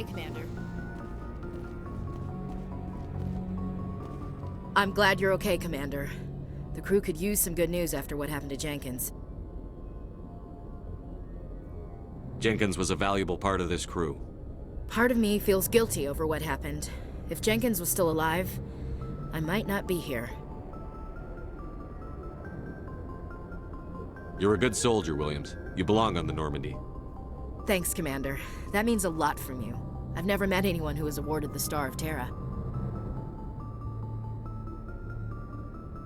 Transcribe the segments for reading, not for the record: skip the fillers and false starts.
okay, Commander? I'm glad you're okay, Commander. The crew could use some good news after what happened to Jenkins. Jenkins was a valuable part of this crew. Part of me feels guilty over what happened. If Jenkins was still alive, I might not be here. You're a good soldier, Williams. You belong on the Normandy. Thanks, Commander. That means a lot from you. I've never met anyone who was awarded the Star of Terra.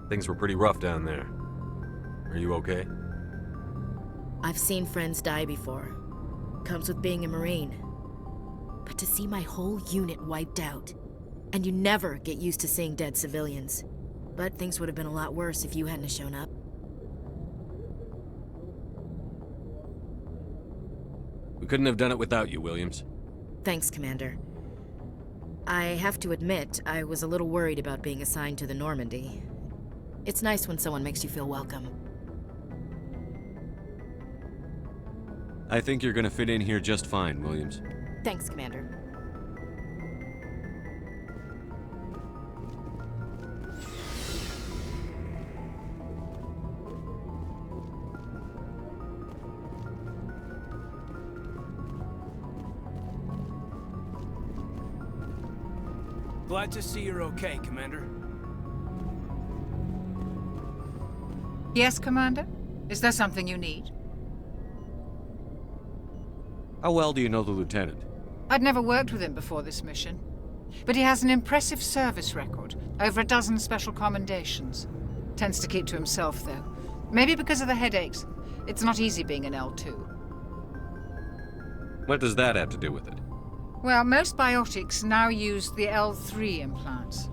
Things were pretty rough down there. Are you okay? I've seen friends die before. Comes with being a Marine. But to see my whole unit wiped out, and you never get used to seeing dead civilians. But things would have been a lot worse if you hadn't shown up. We couldn't have done it without you, Williams. Thanks, Commander. I have to admit, I was a little worried about being assigned to the Normandy. It's nice when someone makes you feel welcome. I think you're gonna fit in here just fine, Williams. Thanks, Commander. Glad to see you're okay, Commander. Yes, Commander? Is there something you need? How well do you know the lieutenant? I'd never worked with him before this mission. But he has an impressive service record, over a dozen special commendations. Tends to keep to himself, though. Maybe because of the headaches. It's not easy being an L2. What does that have to do with it? Well, most biotics now use the L3 implants.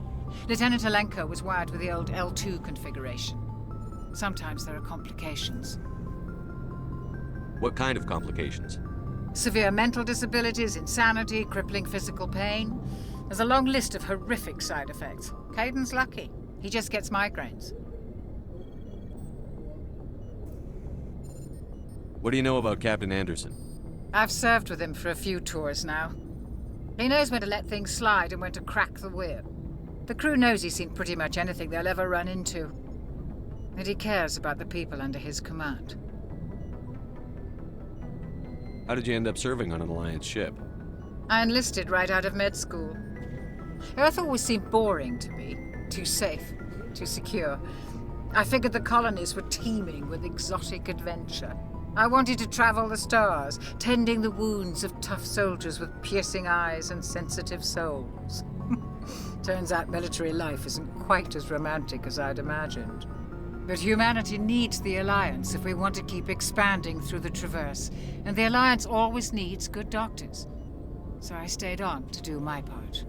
Lieutenant Alenko was wired with the old L2 configuration. Sometimes there are complications. What kind of complications? Severe mental disabilities, insanity, crippling physical pain. There's a long list of horrific side effects. Caden's lucky. He just gets migraines. What do you know about Captain Anderson? I've served with him for a few tours now. He knows when to let things slide and when to crack the whip. The crew knows he's seen pretty much anything they'll ever run into. And he cares about the people under his command. How did you end up serving on an Alliance ship? I enlisted right out of med school. Earth always seemed boring to me. Too safe, too secure. I figured the colonies were teeming with exotic adventure. I wanted to travel the stars, tending the wounds of tough soldiers with piercing eyes and sensitive souls. Turns out military life isn't quite as romantic as I'd imagined. But humanity needs the Alliance if we want to keep expanding through the Traverse, and the Alliance always needs good doctors. So I stayed on to do my part.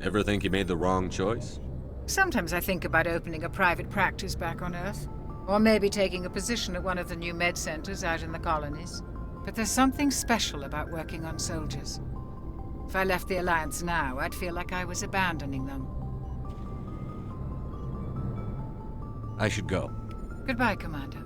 Ever think you made the wrong choice? Sometimes I think about opening a private practice back on Earth. Or maybe taking a position at one of the new med centers out in the colonies. But there's something special about working on soldiers. If I left the Alliance now, I'd feel like I was abandoning them. I should go. Goodbye, Commander.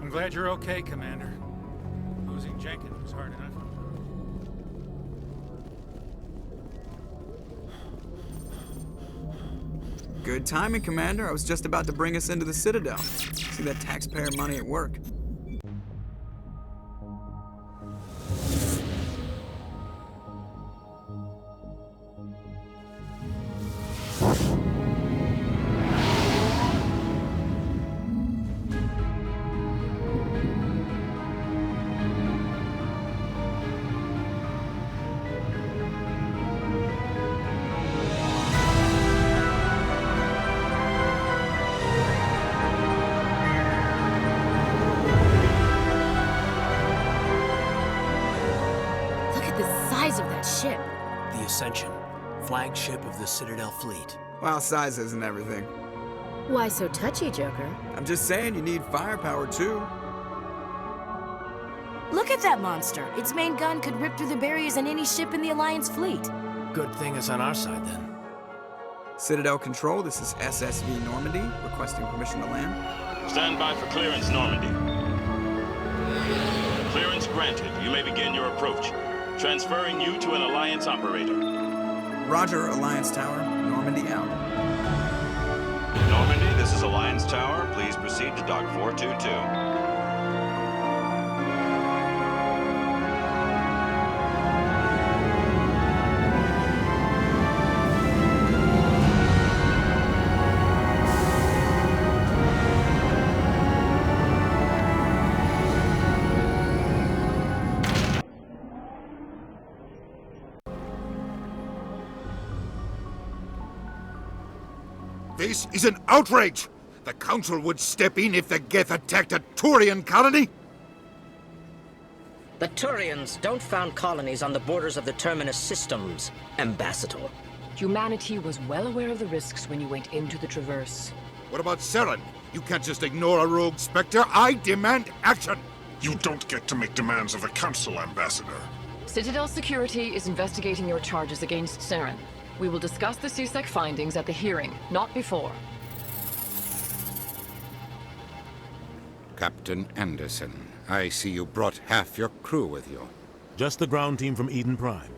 I'm glad you're okay, Commander. Losing Jenkins was hard enough. Good timing, Commander. I was just about to bring us into the Citadel. See that taxpayer money at work. size of that ship. The Ascension, flagship of the Citadel fleet. Well, size isn't everything. Why so touchy, Joker? I'm just saying you need firepower too. Look at that monster. Its main gun could rip through the barriers in any ship in the Alliance fleet. Good thing it's on our side, then. Citadel Control, this is SSV Normandy, requesting permission to land. Stand by for clearance, Normandy. Clearance granted. You may begin your approach. Transferring you to an Alliance operator. Roger, Alliance Tower, Normandy out. Normandy, this is Alliance Tower. Please proceed to Dock 422. This is an outrage! The Council would step in if the Geth attacked a Turian colony? The Turians don't found colonies on the borders of the Terminus systems, Ambassador. Humanity was well aware of the risks when you went into the Traverse. What about Saren? You can't just ignore a rogue Spectre. I demand action! You don't get to make demands of the Council, Ambassador. Citadel Security is investigating your charges against Saren. We will discuss the CSEC findings at the hearing, not before. Captain Anderson, I see you brought half your crew with you. Just the ground team from Eden Prime,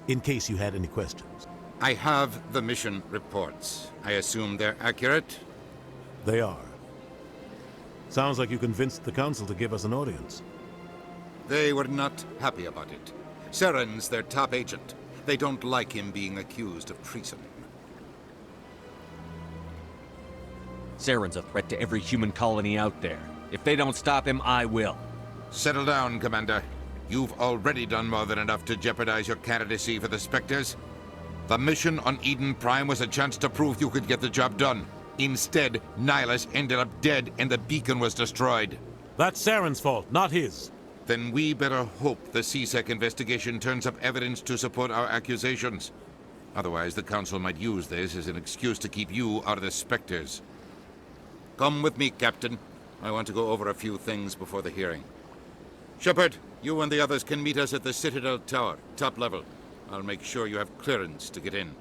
in case you had any questions. I have the mission reports. I assume they're accurate? They are. Sounds like you convinced the Council to give us an audience. They were not happy about it. Saren's their top agent. They don't like him being accused of treason. Saren's a threat to every human colony out there. If they don't stop him, I will. Settle down, Commander. You've already done more than enough to jeopardize your candidacy for the Spectres. The mission on Eden Prime was a chance to prove you could get the job done. Instead, Nihilus ended up dead and the beacon was destroyed. That's Saren's fault, not his. Then we better hope the CSEC investigation turns up evidence to support our accusations. Otherwise, the Council might use this as an excuse to keep you out of the Spectres. Come with me, Captain. I want to go over a few things before the hearing. Shepard, you and the others can meet us at the Citadel Tower, top level. I'll make sure you have clearance to get in.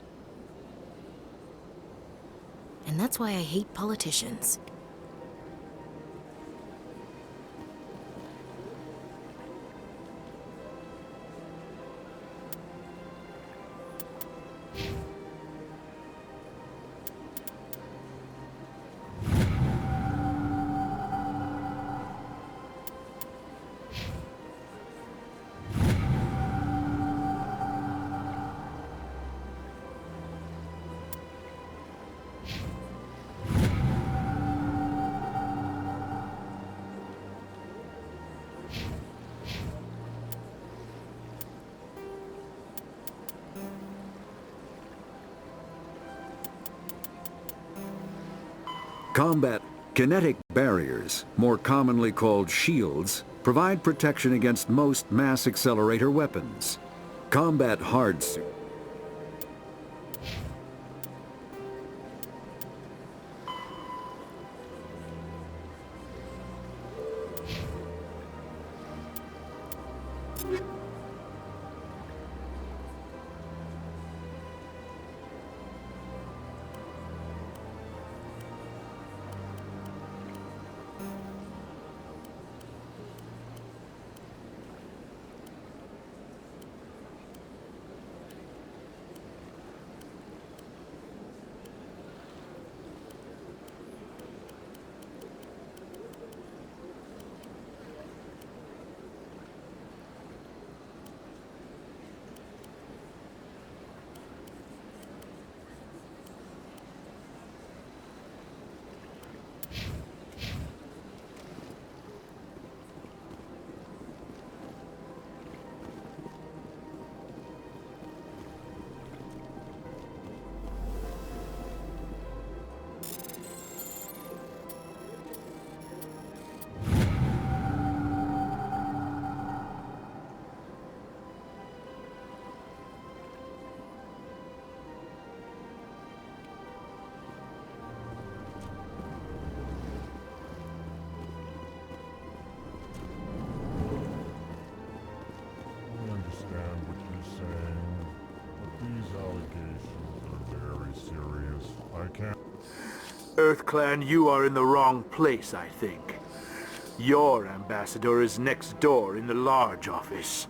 And that's why I hate politicians. Combat kinetic barriers, more commonly called shields, provide protection against most mass accelerator weapons. Combat hard suit. EarthClan, you are in the wrong place, I think. Your ambassador is next door in the large office.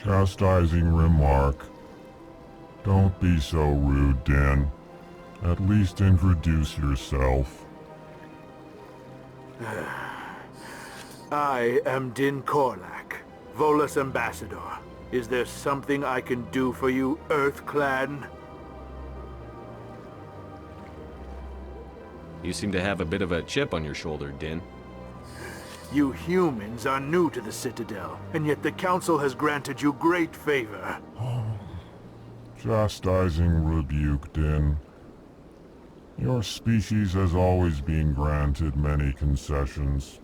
Chastising remark. Don't be so rude, Din. At least introduce yourself. I am Din Korlak, Volus ambassador. Is there something I can do for you, EarthClan? You seem to have a bit of a chip on your shoulder, Din. You humans are new to the Citadel, and yet the Council has granted you great favor. Chastising rebuke, Din. Your species has always been granted many concessions.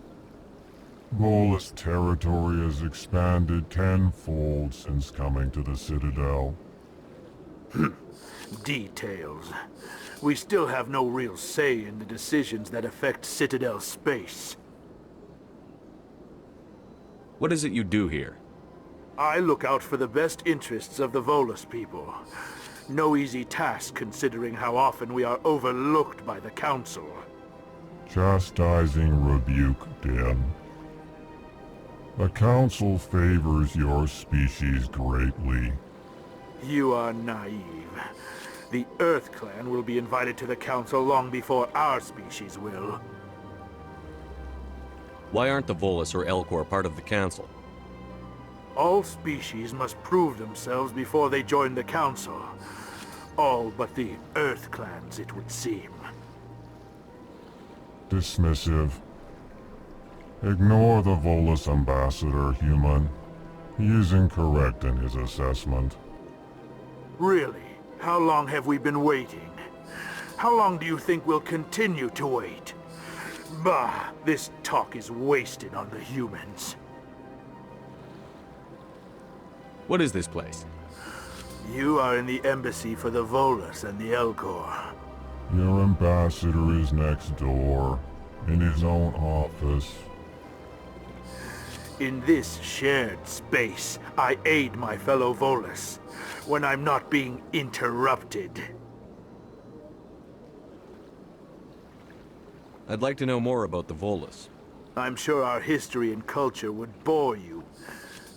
Volus territory has expanded tenfold since coming to the Citadel. Details. We still have no real say in the decisions that affect Citadel space. What is it you do here? I look out for the best interests of the Volus people. No easy task considering how often we are overlooked by the Council. Chastising rebuke, Din. The Council favors your species greatly. You are naive. The EarthClan will be invited to the Council long before our species will. Why aren't the Volus or Elcor part of the Council? All species must prove themselves before they join the Council. All but the EarthClans, it would seem. Dismissive. Ignore the Volus ambassador, human. He is incorrect in his assessment. Really? How long have we been waiting? How long do you think we'll continue to wait? Bah, this talk is wasted on the humans. What is this place? You are in the embassy for the Volus and the Elcor. Your ambassador is next door, in his own office. In this shared space, I aid my fellow Volus, when I'm not being interrupted. I'd like to know more about the Volus. I'm sure our history and culture would bore you,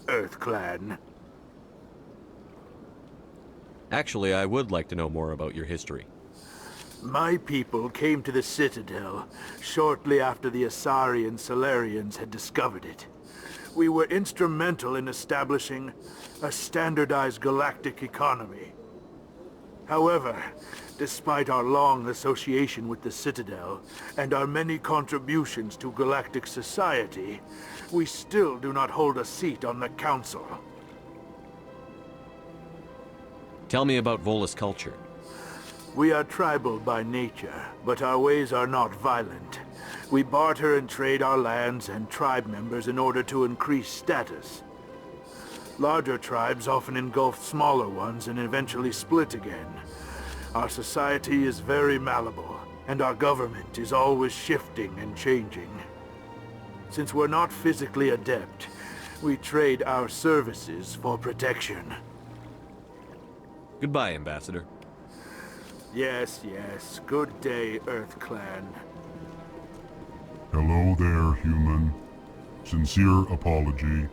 EarthClan. Actually, I would like to know more about your history. My people came to the Citadel shortly after the Asari and Solarians had discovered it. We were instrumental in establishing a standardized galactic economy. However, despite our long association with the Citadel and our many contributions to galactic society, we still do not hold a seat on the Council. Tell me about Volus culture. We are tribal by nature, but our ways are not violent. We barter and trade our lands and tribe members in order to increase status. Larger tribes often engulf smaller ones and eventually split again. Our society is very malleable, and our government is always shifting and changing. Since we're not physically adept, we trade our services for protection. Goodbye, Ambassador. Yes, yes. Good day, EarthClan. Hello there, human. Sincere apology,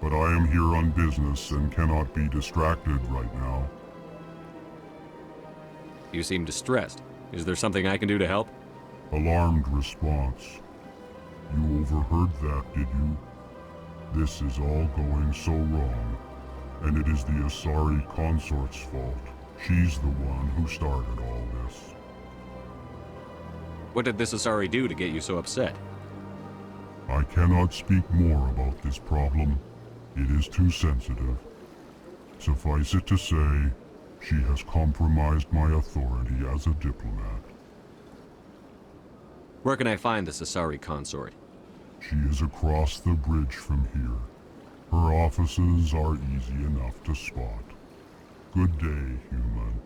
but I am here on business and cannot be distracted right now. You seem distressed. Is there something I can do to help? Alarmed response. You overheard that, did you? This is all going so wrong, and it is the Asari consort's fault. She's the one who started all this. What did this Asari do to get you so upset? I cannot speak more about this problem. It is too sensitive. Suffice it to say, she has compromised my authority as a diplomat. Where can I find this Asari consort? She is across the bridge from here. Her offices are easy enough to spot. Good day, human.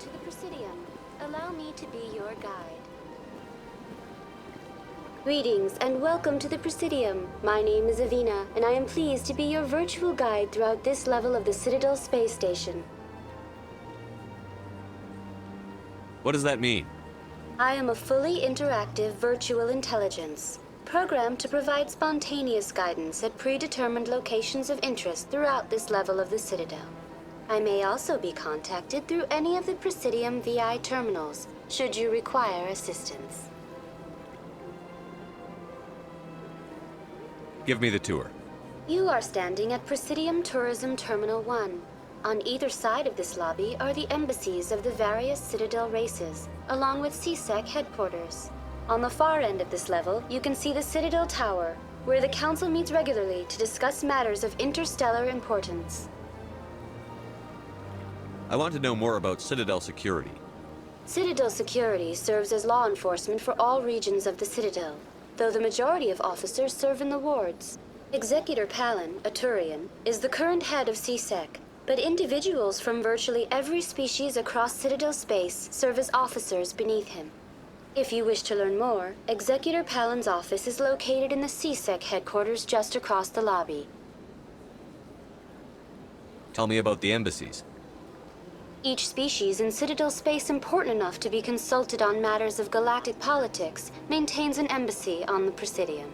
to the Presidium. Allow me to be your guide. Greetings and welcome to the Presidium. My name is Avina, and I am pleased to be your virtual guide throughout this level of the Citadel space station. What does that mean? I am a fully interactive virtual intelligence, programmed to provide spontaneous guidance at predetermined locations of interest throughout this level of the Citadel. I may also be contacted through any of the Presidium VI terminals, should you require assistance. Give me the tour. You are standing at Presidium Tourism Terminal 1. On either side of this lobby are the embassies of the various Citadel races, along with CSEC headquarters. On the far end of this level, you can see the Citadel Tower, where the Council meets regularly to discuss matters of interstellar importance. I want to know more about Citadel security. Citadel security serves as law enforcement for all regions of the Citadel, though the majority of officers serve in the wards. Executor Palin, a Turian, is the current head of CSEC, but individuals from virtually every species across Citadel space serve as officers beneath him. If you wish to learn more, Executor Palin's office is located in the CSEC headquarters just across the lobby. Tell me about the embassies. Each species in Citadel space important enough to be consulted on matters of galactic politics maintains an embassy on the Presidium.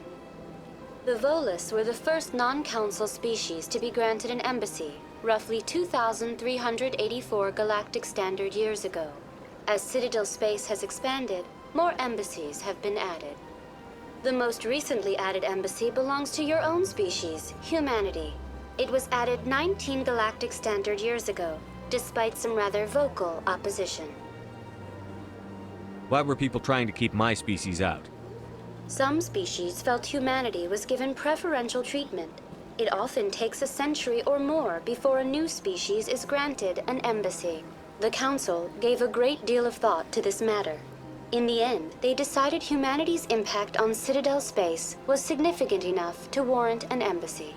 The Volus were the first non-council species to be granted an embassy, roughly 2,384 galactic standard years ago. As Citadel space has expanded, more embassies have been added. The most recently added embassy belongs to your own species, humanity. It was added 19 galactic standard years ago, despite some rather vocal opposition. Why were people trying to keep my species out? Some species felt humanity was given preferential treatment. It often takes a century or more before a new species is granted an embassy. The Council gave a great deal of thought to this matter. In the end, they decided humanity's impact on Citadel space was significant enough to warrant an embassy.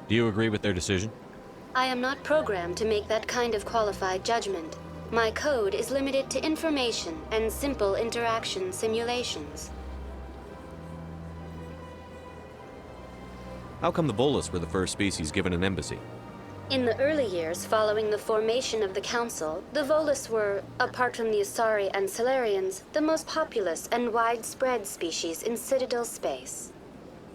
Do you agree with their decision? I am not programmed to make that kind of qualified judgment. My code is limited to information and simple interaction simulations. How come the Volus were the first species given an embassy? In the early years following the formation of the Council, the Volus were, apart from the Asari and Solarians, the most populous and widespread species in Citadel space.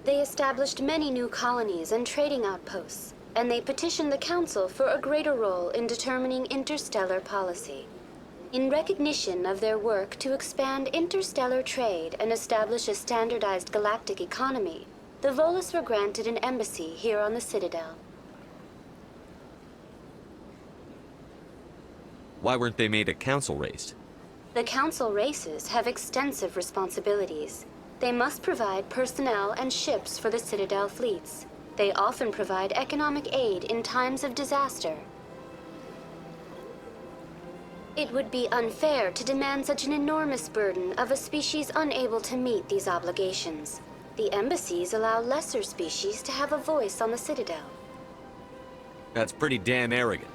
They established many new colonies and trading outposts, and they petitioned the Council for a greater role in determining interstellar policy. In recognition of their work to expand interstellar trade and establish a standardized galactic economy, the Volus were granted an embassy here on the Citadel. Why weren't they made a council race? The Council races have extensive responsibilities. They must provide personnel and ships for the Citadel fleets. They often provide economic aid in times of disaster. It would be unfair to demand such an enormous burden of a species unable to meet these obligations. The embassies allow lesser species to have a voice on the Citadel. That's pretty damn arrogant.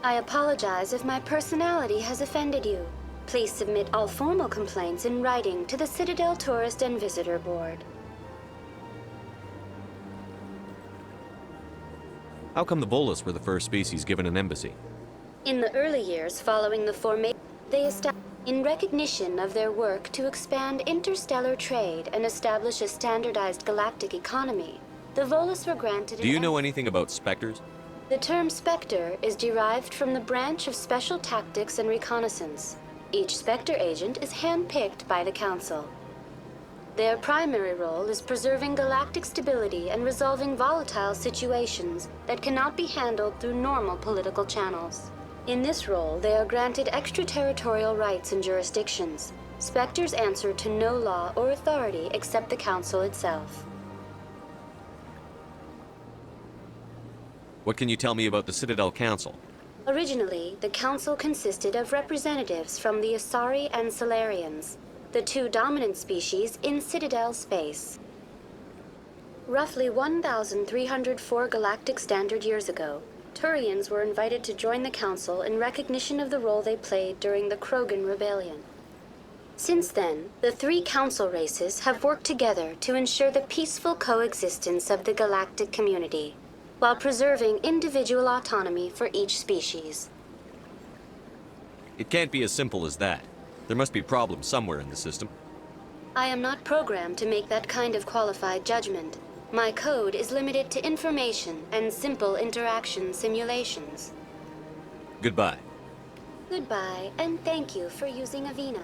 I apologize if my personality has offended you. Please submit all formal complaints in writing to the Citadel Tourist and Visitor Board. How come the Volus were the first species given an embassy? In the early years following the formation, they established in recognition of their work to expand interstellar trade and establish a standardized galactic economy. The Volus were granted. Do you know anything about specters? The term Spectre is derived from the branch of Special Tactics and Reconnaissance. Each Spectre agent is handpicked by the Council. Their primary role is preserving galactic stability and resolving volatile situations that cannot be handled through normal political channels. In this role, they are granted extraterritorial rights and jurisdictions. Spectres answer to no law or authority except the Council itself. What can you tell me about the Citadel Council? Originally, the Council consisted of representatives from the Asari and Solarians, the two dominant species in Citadel space. Roughly 1,304 galactic standard years ago, Turians were invited to join the Council in recognition of the role they played during the Krogan Rebellion. Since then, the 3 Council races have worked together to ensure the peaceful coexistence of the galactic community, while preserving individual autonomy for each species. It can't be as simple as that. There must be problems somewhere in the system. I am not programmed to make that kind of qualified judgment. My code is limited to information and simple interaction simulations. Goodbye. Goodbye, and thank you for using Avina.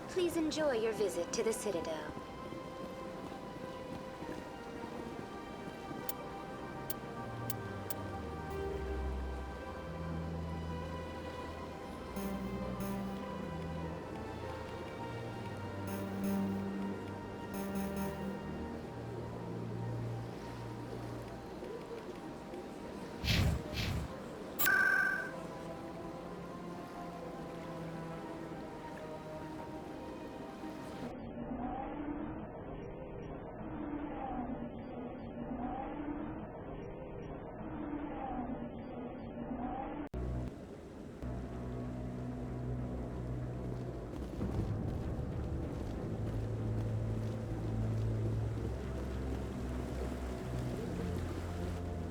Please enjoy your visit to the Citadel.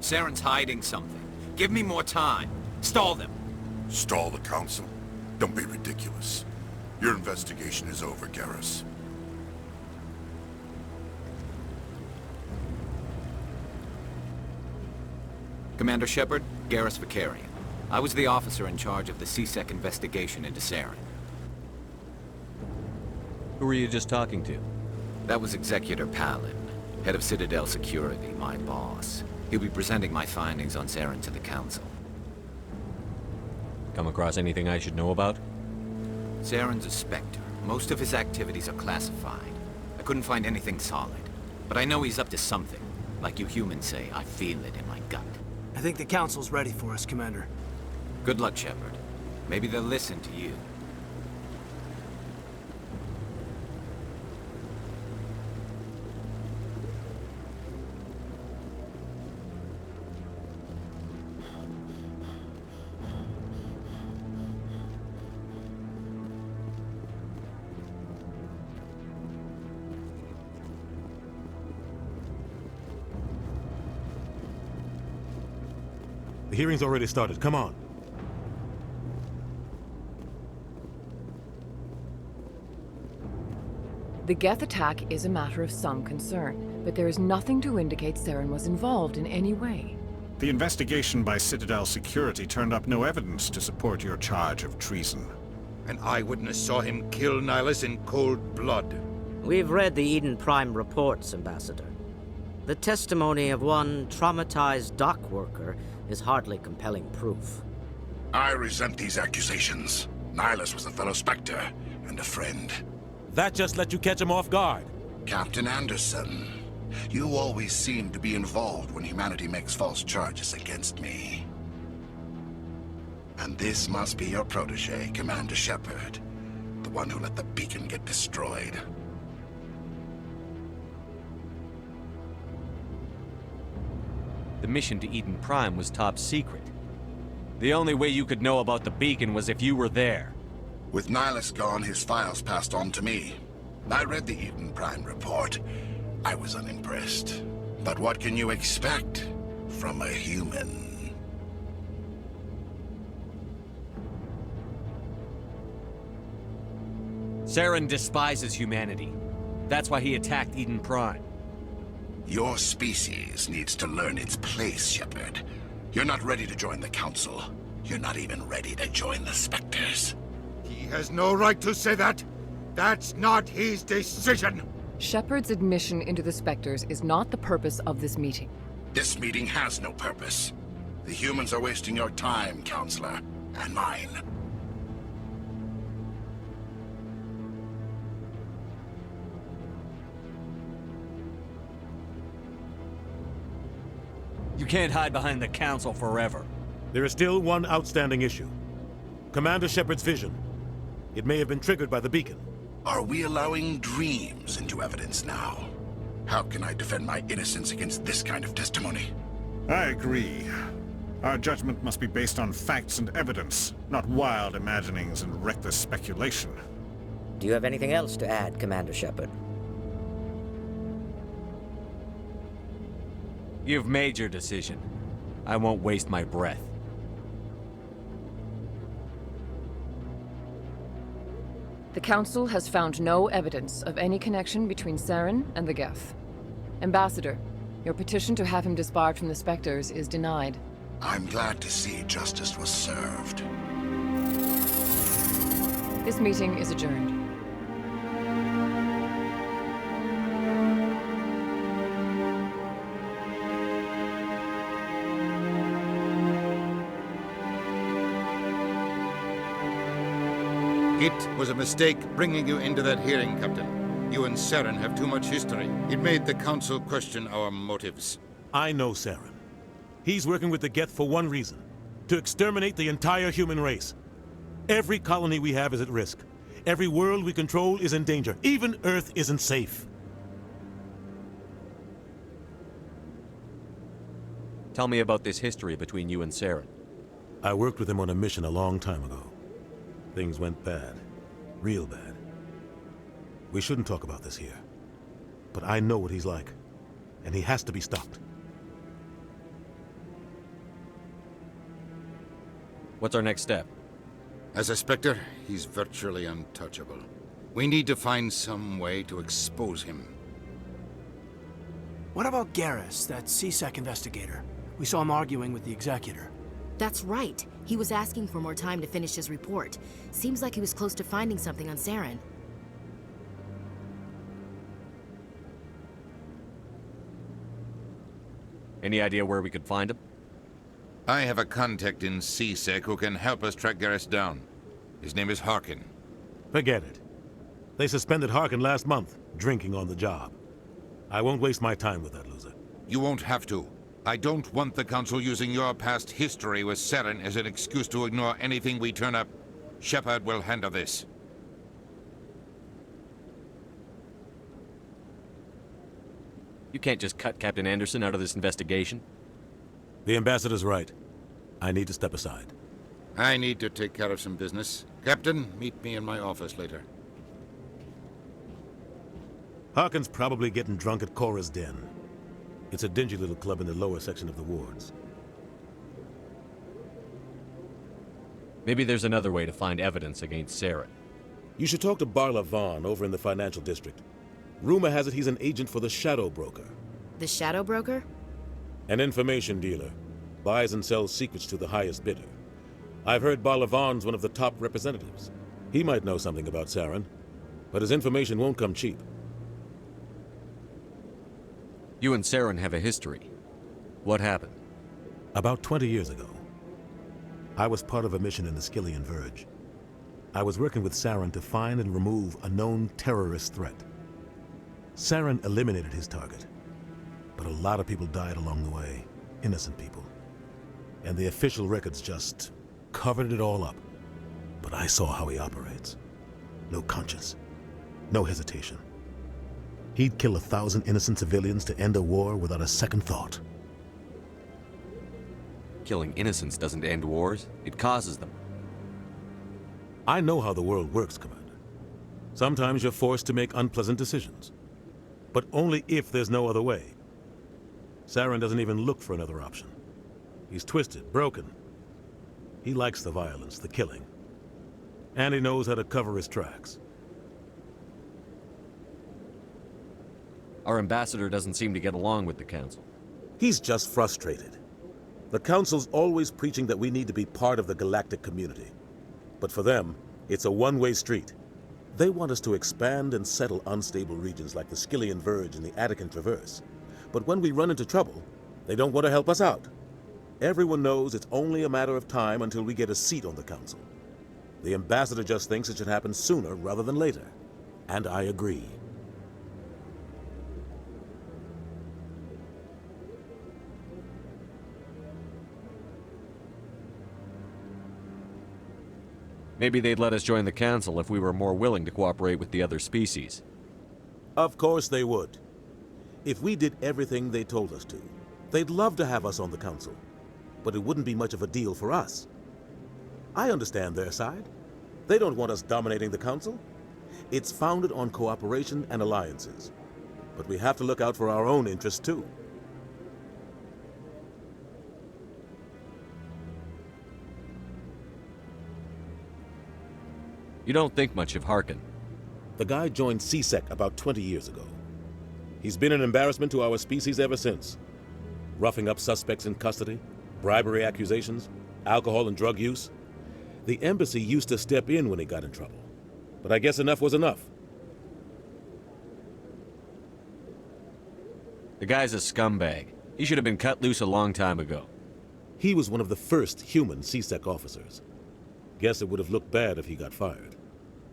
Saren's hiding something. Give me more time. Stall them. Stall the Council? Don't be ridiculous. Your investigation is over, Garrus. Commander Shepard, Garrus Vicarian. I was the officer in charge of the CSEC investigation into Saren. Who were you just talking to? That was Executor Palin, head of Citadel Security, my boss. He'll be presenting my findings on Saren to the Council. Come across anything I should know about? Saren's a Spectre. Most of his activities are classified. I couldn't find anything solid. But I know he's up to something. Like you humans say, I feel it in my gut. I think the Council's ready for us, Commander. Good luck, Shepard. Maybe they'll listen to you. The hearing's already started. Come on. The Geth attack is a matter of some concern, but there is nothing to indicate Saren was involved in any way. The investigation by Citadel Security turned up no evidence to support your charge of treason. An eyewitness saw him kill Nihilus in cold blood. We've read the Eden Prime reports, Ambassador. The testimony of one traumatized dock worker is hardly compelling proof. I resent these accusations. Nihilus was a fellow Spectre and a friend. That just let you catch him off guard. Captain Anderson, you always seem to be involved when humanity makes false charges against me. And this must be your protege, Commander Shepard. The one who let the beacon get destroyed. The mission to Eden Prime was top secret. The only way you could know about the beacon was if you were there. With Nihilus gone, his files passed on to me. I read the Eden Prime report. I was unimpressed. But what can you expect from a human? Saren despises humanity. That's why he attacked Eden Prime. Your species needs to learn its place, Shepard. You're not ready to join the Council. You're not even ready to join the Spectres. He has no right to say that. That's not his decision. Shepard's admission into the Spectres is not the purpose of this meeting. This meeting has no purpose. The humans are wasting your time, Counselor, and mine. You can't hide behind the Council forever. There is still one outstanding issue. Commander Shepard's vision. It may have been triggered by the beacon. Are we allowing dreams into evidence now? How can I defend my innocence against this kind of testimony? I agree. Our judgment must be based on facts and evidence, not wild imaginings and reckless speculation. Do you have anything else to add, Commander Shepard? You've made your decision. I won't waste my breath. The Council has found no evidence of any connection between Saren and the Geth. Ambassador, your petition to have him disbarred from the Spectres is denied. I'm glad to see justice was served. This meeting is adjourned. It was a mistake bringing you into that hearing, Captain. You and Saren have too much history. It made the Council question our motives. I know Saren. He's working with the Geth for one reason: to exterminate the entire human race. Every colony we have is at risk. Every world we control is in danger. Even Earth isn't safe. Tell me about this history between you and Saren. I worked with him on a mission a long time ago. Things went bad. Real bad. We shouldn't talk about this here. But I know what he's like. And he has to be stopped. What's our next step? As a Spectre, he's virtually untouchable. We need to find some way to expose him. What about Garrus, that CSEC investigator? We saw him arguing with the Executor. That's right. He was asking for more time to finish his report. Seems like he was close to finding something on Saren. Any idea where we could find him? I have a contact in CSEC who can help us track Garrus down. His name is Harkin. Forget it. They suspended Harkin last month, drinking on the job. I won't waste my time with that loser. You won't have to. I don't want the Council using your past history with Saren as an excuse to ignore anything we turn up. Shepard will handle this. You can't just cut Captain Anderson out of this investigation. The Ambassador's right. I need to step aside. I need to take care of some business. Captain, meet me in my office later. Harkin's probably getting drunk at Cora's Den. It's a dingy little club in the lower section of the wards. Maybe there's another way to find evidence against Saren. You should talk to Barla Vaughn over in the financial district. Rumor has it he's an agent for the Shadow Broker. The Shadow Broker? An information dealer. Buys and sells secrets to the highest bidder. I've heard Barla Vaughn's one of the top representatives. He might know something about Saren, but his information won't come cheap. You and Saren have a history. What happened? About 20 years ago, I was part of a mission in the Skillian Verge. I was working with Saren to find and remove a known terrorist threat. Saren eliminated his target, but a lot of people died along the way, innocent people. And the official records just covered it all up. But I saw how he operates. No conscience, no hesitation. He'd kill 1,000 innocent civilians to end a war without a second thought. Killing innocents doesn't end wars, it causes them. I know how the world works, Commander. Sometimes you're forced to make unpleasant decisions. But only if there's no other way. Saren doesn't even look for another option. He's twisted, broken. He likes the violence, the killing. And he knows how to cover his tracks. Our ambassador doesn't seem to get along with the Council. He's just frustrated. The Council's always preaching that we need to be part of the galactic community. But for them, it's a one-way street. They want us to expand and settle unstable regions like the Skillian Verge and the Attican Traverse. But when we run into trouble, they don't want to help us out. Everyone knows it's only a matter of time until we get a seat on the Council. The ambassador just thinks it should happen sooner rather than later. And I agree. Maybe they'd let us join the Council if we were more willing to cooperate with the other species. Of course they would. If we did everything they told us to, they'd love to have us on the Council. but it wouldn't be much of a deal for us. I understand their side. They don't want us dominating the Council. It's founded on cooperation and alliances. But we have to look out for our own interests, too. You don't think much of Harkin. The guy joined CSEC about 20 years ago. He's been an embarrassment to our species ever since. Roughing up suspects in custody, bribery accusations, alcohol and drug use. The embassy used to step in when he got in trouble. But I guess enough was enough. The guy's a scumbag. He should have been cut loose a long time ago. He was one of the first human CSEC officers. Guess it would have looked bad if he got fired.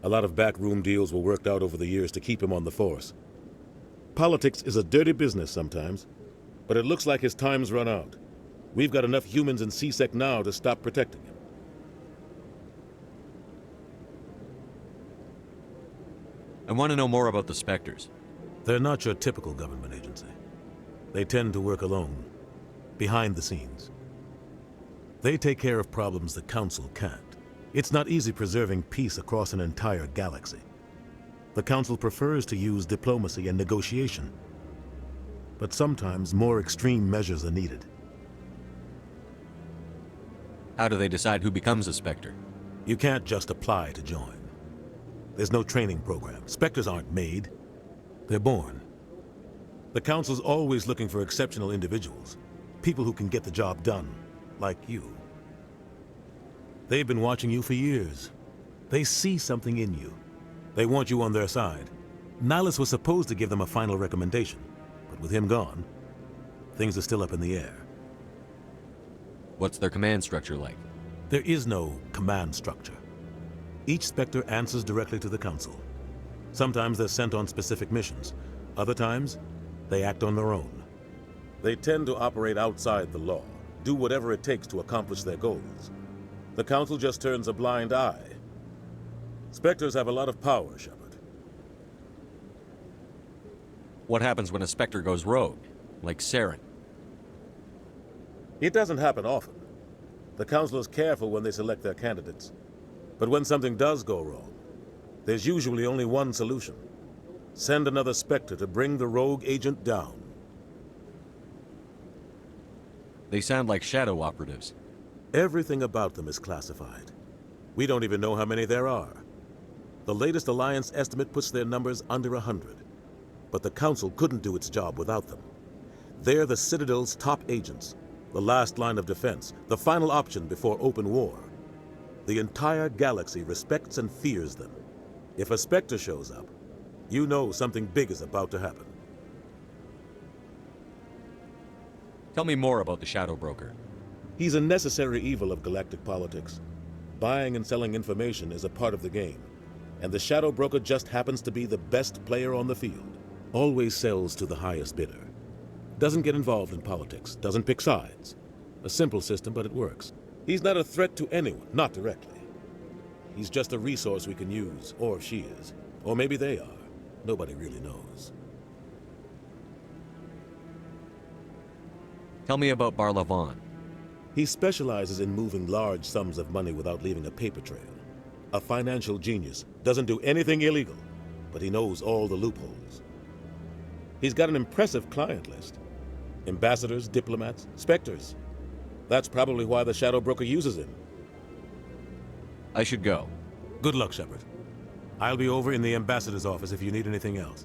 A lot of backroom deals were worked out over the years to keep him on the force. Politics is a dirty business sometimes, but it looks like his time's run out. We've got enough humans in CSEC now to stop protecting him. I want to know more about the Spectres. They're not your typical government agency. They tend to work alone, behind the scenes. They take care of problems the Council can't. It's not easy preserving peace across an entire galaxy. The Council prefers to use diplomacy and negotiation, but sometimes more extreme measures are needed. How do they decide who becomes a Spectre? You can't just apply to join. There's no training program. Spectres aren't made. They're born. The Council's always looking for exceptional individuals, people who can get the job done, like you. They've been watching you for years. They see something in you. They want you on their side. Nihilus was supposed to give them a final recommendation, but with him gone, things are still up in the air. What's their command structure like? There is no command structure. Each Spectre answers directly to the Council. Sometimes they're sent on specific missions. Other times, they act on their own. They tend to operate outside the law, do whatever it takes to accomplish their goals. The Council just turns a blind eye. Spectres have a lot of power, Shepard. What happens when a Spectre goes rogue, like Saren? It doesn't happen often. The Council is careful when they select their candidates. But when something does go wrong, there's usually only one solution. Send another Spectre to bring the rogue agent down. They sound like shadow operatives. Everything about them is classified. We don't even know how many there are. The latest Alliance estimate puts their numbers under 100. But the Council couldn't do its job without them. They're the Citadel's top agents, the last line of defense, the final option before open war. The entire galaxy respects and fears them. If a Spectre shows up, you know something big is about to happen. Tell me more about the Shadow Broker. He's a necessary evil of galactic politics. Buying and selling information is a part of the game, and the Shadow Broker just happens to be the best player on the field. Always sells to the highest bidder. Doesn't get involved in politics, doesn't pick sides. A simple system, but it works. He's not a threat to anyone, not directly. He's just a resource we can use, or she is. Or maybe they are. Nobody really knows. Tell me about Barlavon. He specializes in moving large sums of money without leaving a paper trail. A financial genius, doesn't do anything illegal, but he knows all the loopholes. He's got an impressive client list. Ambassadors, diplomats, Spectres. That's probably why the Shadow Broker uses him. I should go. Good luck, Shepard. I'll be over in the Ambassador's office if you need anything else.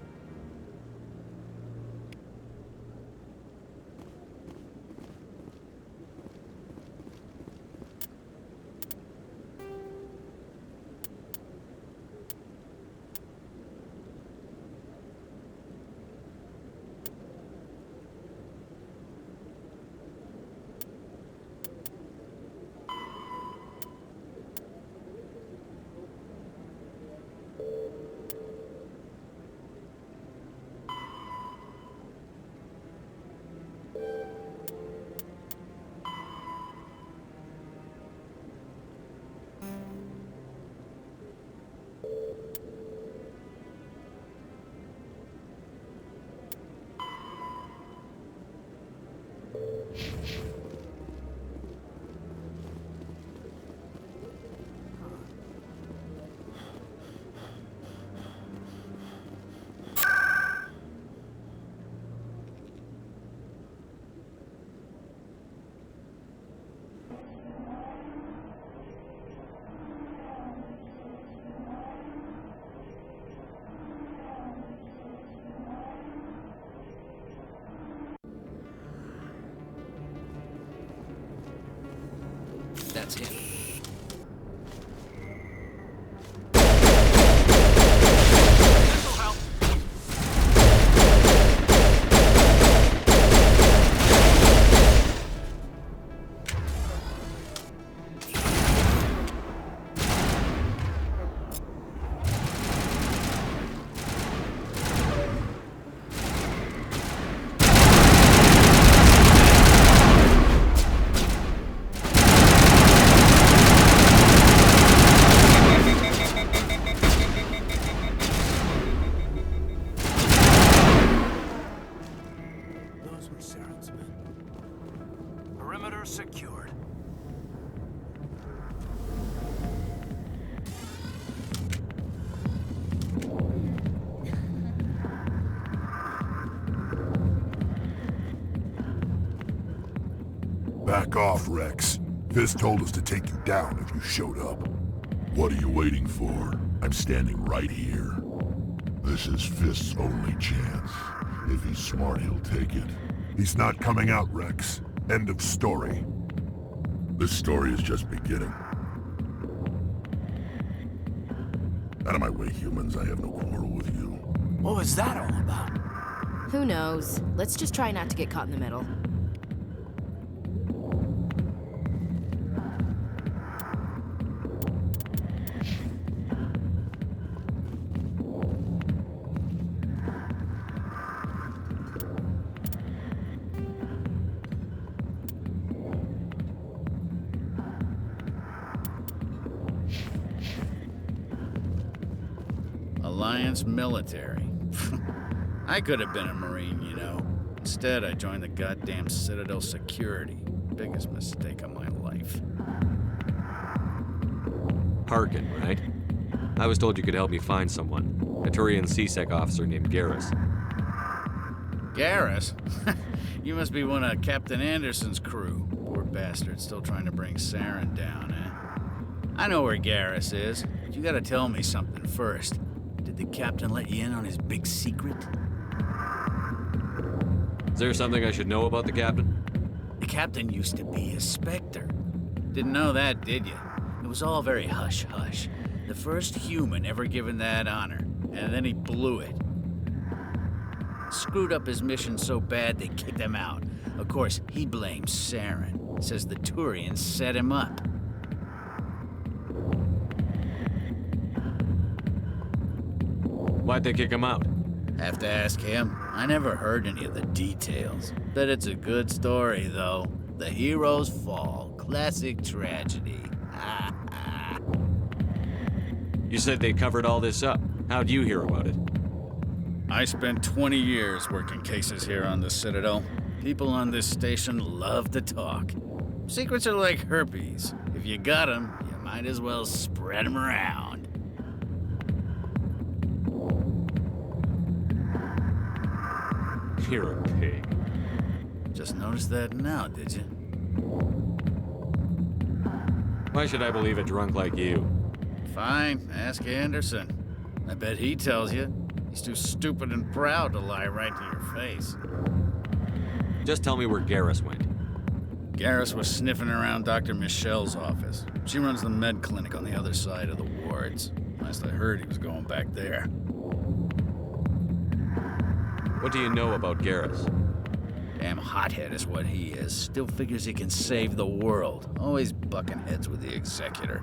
That's him. Perimeter secured. Back off, Rex. Fist told us to take you down if you showed up. What are you waiting for? I'm standing right here. This is Fist's only chance. If he's smart, he'll take it. He's not coming out, Rex. End of story. This story is just beginning. Out of my way, humans. I have no quarrel with you. What was that all about? Who knows? Let's just try not to get caught in the middle. Alliance military. I could have been a Marine, you know. Instead, I joined the goddamn Citadel security. Biggest mistake of my life. Paragon, right? I was told you could help me find someone. A Turian CSEC officer named Garrus. Garrus? You must be one of Captain Anderson's crew. Poor bastard, still trying to bring Saren down, eh? I know where Garrus is, but you gotta tell me something first. Did the captain let you in on his big secret? Is there something I should know about the captain? The captain used to be a Spectre. Didn't know that, did you? It was all very hush-hush. The first human ever given that honor, and then he blew it. Screwed up his mission so bad they kicked him out. Of course, he blames Saren. Says the Turians set him up. Why'd they kick him out? Have to ask him. I never heard any of the details. Bet it's a good story, though. The hero's fall. Classic tragedy. You said they covered all this up. How'd you hear about it? I spent 20 years working cases here on the Citadel. People on this station love to talk. Secrets are like herpes. If you got them, you might as well spread them around. You're a pig. Just noticed that now, did you? Why should I believe a drunk like you? Fine, ask Anderson. I bet he tells you. He's too stupid and proud to lie right to your face. Just tell me where Garrus went. Garrus was sniffing around Dr. Michelle's office. She runs the med clinic on the other side of the wards. Last I heard, he was going back there. What do you know about Garrus? Damn hothead is what he is. Still figures he can save the world. Always bucking heads with the Executor.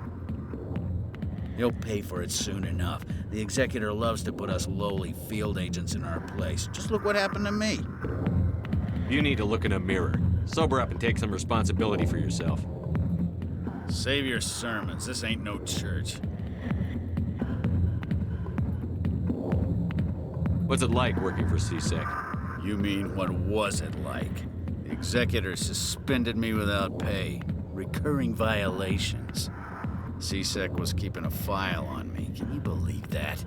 He'll pay for it soon enough. The Executor loves to put us lowly field agents in our place. Just look what happened to me. You need to look in a mirror. Sober up and take some responsibility for yourself. Save your sermons. This ain't no church. What's it like working for CSEC? You mean, what was it like? The Executor suspended me without pay. Recurring violations. CSEC was keeping a file on me. Can you believe that?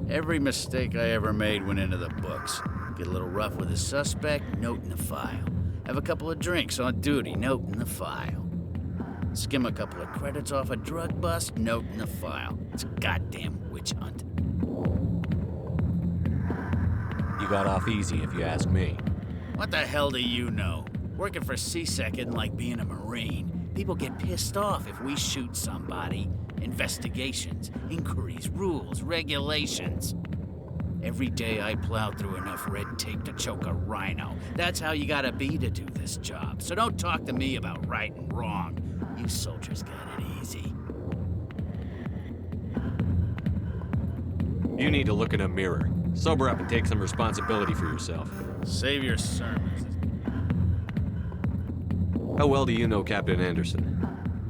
Every mistake I ever made went into the books. Get a little rough with a suspect, note in the file. Have a couple of drinks on duty, note in the file. Skim a couple of credits off a drug bust, note in the file. It's a goddamn witch hunt. You got off easy, if you ask me. What the hell do you know? Working for CSEC isn't like being a Marine. People get pissed off if we shoot somebody. Investigations, inquiries, rules, regulations. Every day I plow through enough red tape to choke a rhino. That's how you gotta be to do this job. So don't talk to me about right and wrong. You soldiers got it easy. You need to look in a mirror. Sober up and take some responsibility for yourself. Save your sermons. How well do you know Captain Anderson?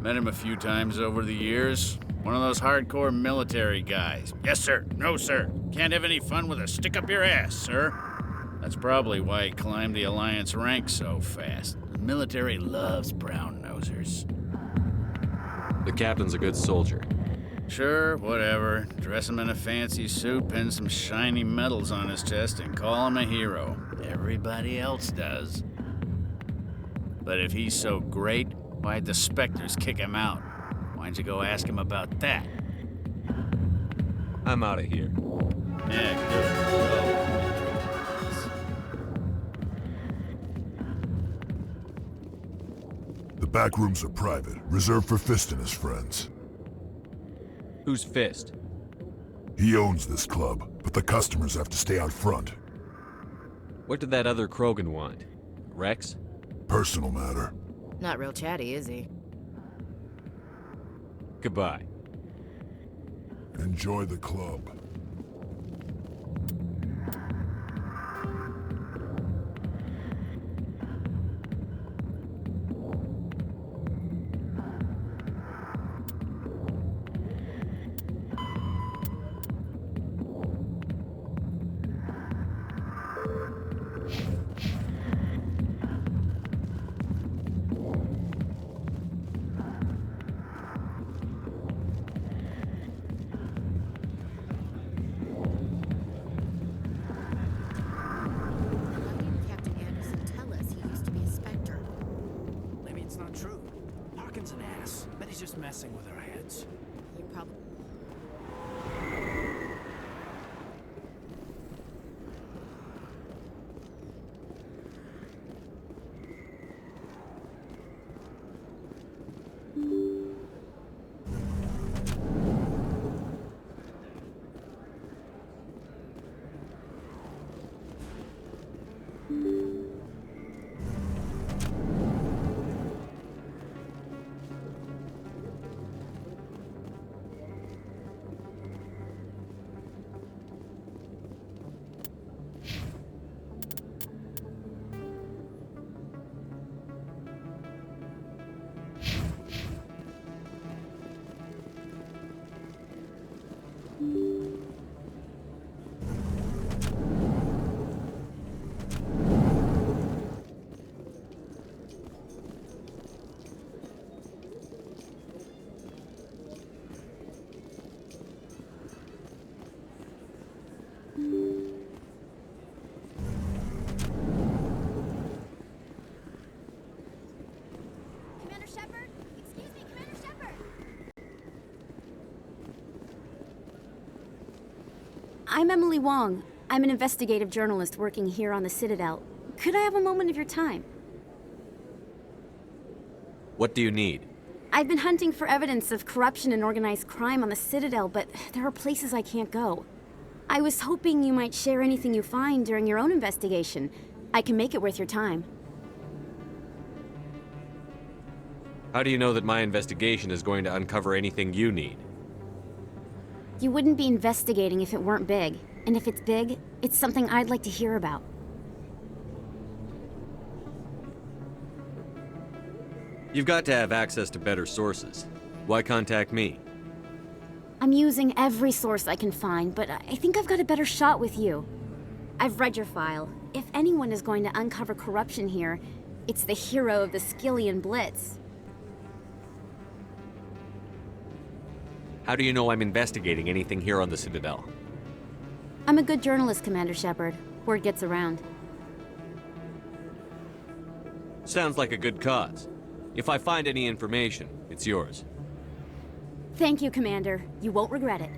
Met him a few times over the years. One of those hardcore military guys. Yes, sir. No, sir. Can't have any fun with a stick up your ass, sir. That's probably why he climbed the Alliance ranks so fast. The military loves brown-nosers. The captain's a good soldier. Sure, whatever. Dress him in a fancy suit, pin some shiny medals on his chest, and call him a hero. Everybody else does. But if he's so great, why'd the Spectres kick him out? Why'd you go ask him about that? I'm out of here. Yeah, good. The back rooms are private, reserved for Fist and his friends. Who's Fist? He owns this club, but the customers have to stay out front. What did that other Krogan want? Rex? Personal matter. Not real chatty, is he? Goodbye. Enjoy the club. Messing with our heads. You probably... I'm Emily Wong. I'm an investigative journalist working here on the Citadel. Could I have a moment of your time? What do you need? I've been hunting for evidence of corruption and organized crime on the Citadel, but there are places I can't go. I was hoping you might share anything you find during your own investigation. I can make it worth your time. How do you know that my investigation is going to uncover anything you need? You wouldn't be investigating if it weren't big. And if it's big, it's something I'd like to hear about. You've got to have access to better sources. Why contact me? I'm using every source I can find, but I think I've got a better shot with you. I've read your file. If anyone is going to uncover corruption here, it's the hero of the Skillian Blitz. How do you know I'm investigating anything here on the Citadel? I'm a good journalist, Commander Shepard. Word gets around. Sounds like a good cause. If I find any information, it's yours. Thank you, Commander. You won't regret it.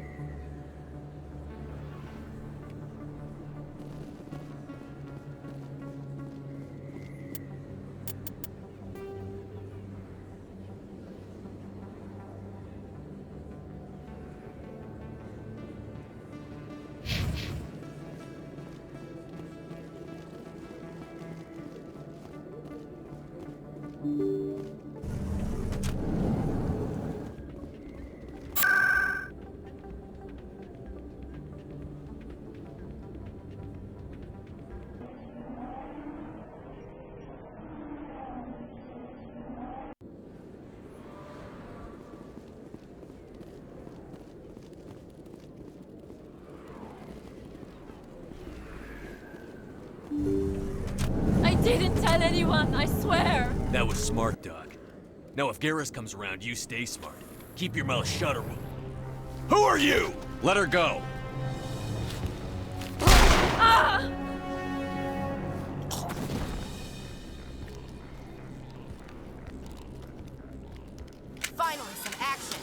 didn't tell anyone, I swear. That was smart, Doc. Now if Garrus comes around, you stay smart. Keep your mouth shut or we'll... Who are you? Let her go. Ah! Finally, some action.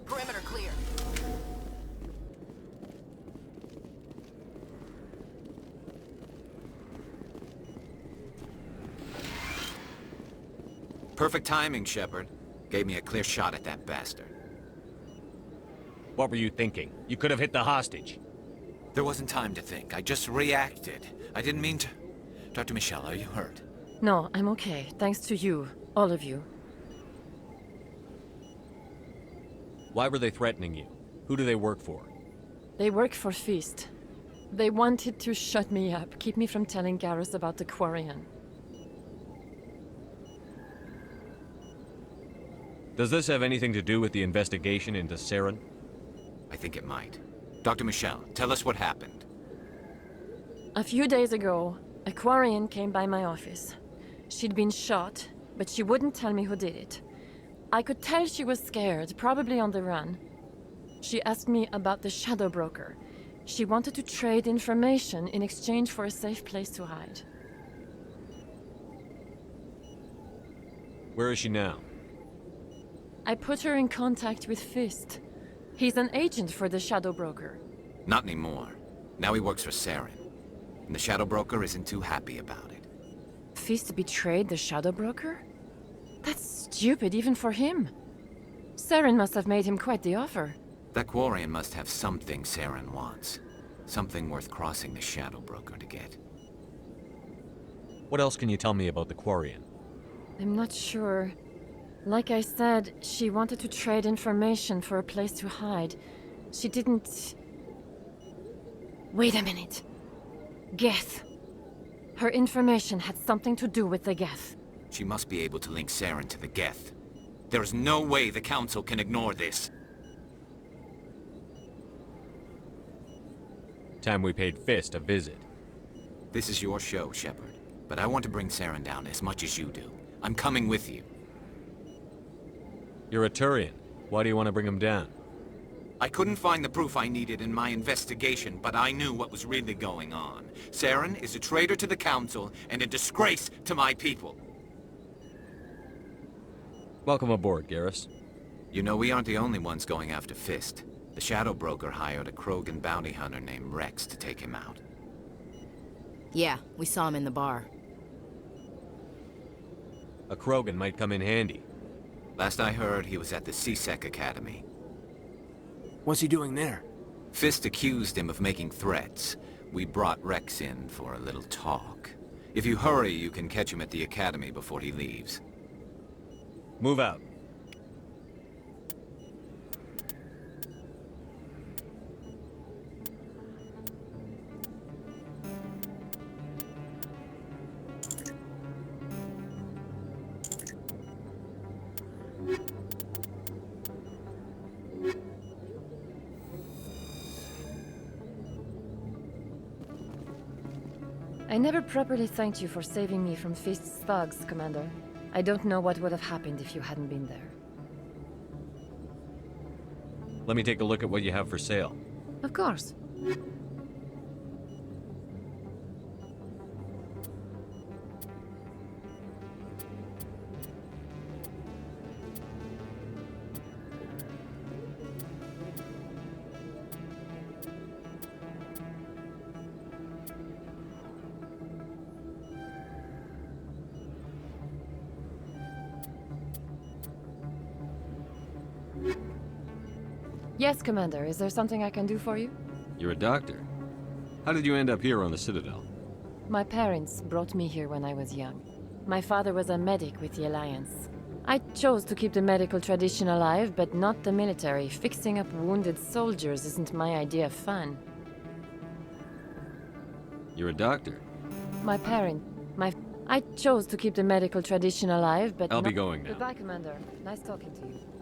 Perimeter clear. Perfect timing, Shepard. Gave me a clear shot at that bastard. What were you thinking? You could have hit the hostage. There wasn't time to think. I just reacted. I didn't mean to... Dr. Michelle, are you hurt? No, I'm okay. Thanks to you. All of you. Why were they threatening you? Who do they work for? They work for Feast. They wanted to shut me up, keep me from telling Garrus about the Quarian. Does this have anything to do with the investigation into Saren? I think it might. Dr. Michelle, tell us what happened. A few days ago, a Quarian came by my office. She'd been shot, but she wouldn't tell me who did it. I could tell she was scared, probably on the run. She asked me about the Shadow Broker. She wanted to trade information in exchange for a safe place to hide. Where is she now? I put her in contact with Fist. He's an agent for the Shadow Broker. Not anymore. Now he works for Saren. And the Shadow Broker isn't too happy about it. Fist betrayed the Shadow Broker? That's stupid even for him. Saren must have made him quite the offer. That Quarian must have something Saren wants. Something worth crossing the Shadow Broker to get. What else can you tell me about the Quarian? I'm not sure. Like I said, she wanted to trade information for a place to hide. She didn't... Wait a minute. Geth. Her information had something to do with the Geth. She must be able to link Saren to the Geth. There is no way the Council can ignore this. Time we paid Fist a visit. This is your show, Shepard. But I want to bring Saren down as much as you do. I'm coming with you. You're a Turian. Why do you want to bring him down? I couldn't find the proof I needed in my investigation, but I knew what was really going on. Saren is a traitor to the Council and a disgrace to my people. Welcome aboard, Garrus. You know, we aren't the only ones going after Fist. The Shadow Broker hired a Krogan bounty hunter named Rex to take him out. Yeah, we saw him in the bar. A Krogan might come in handy. Last I heard, he was at the CSEC Academy. What's he doing there? Fist accused him of making threats. We brought Rex in for a little talk. If you hurry, you can catch him at the Academy before he leaves. Move out. I never properly thanked you for saving me from Fist's thugs, Commander. I don't know what would have happened if you hadn't been there. Let me take a look at what you have for sale. Of course. Yes, Commander. Is there something I can do for you? You're a doctor. How did you end up here on the Citadel? My parents brought me here when I was young. My father was a medic with the Alliance. I chose to keep the medical tradition alive, but not the military. Fixing up wounded soldiers isn't my idea of fun. You're a doctor. My I chose to keep the medical tradition alive, but I'll be not- going now. Goodbye, Commander. Nice talking to you.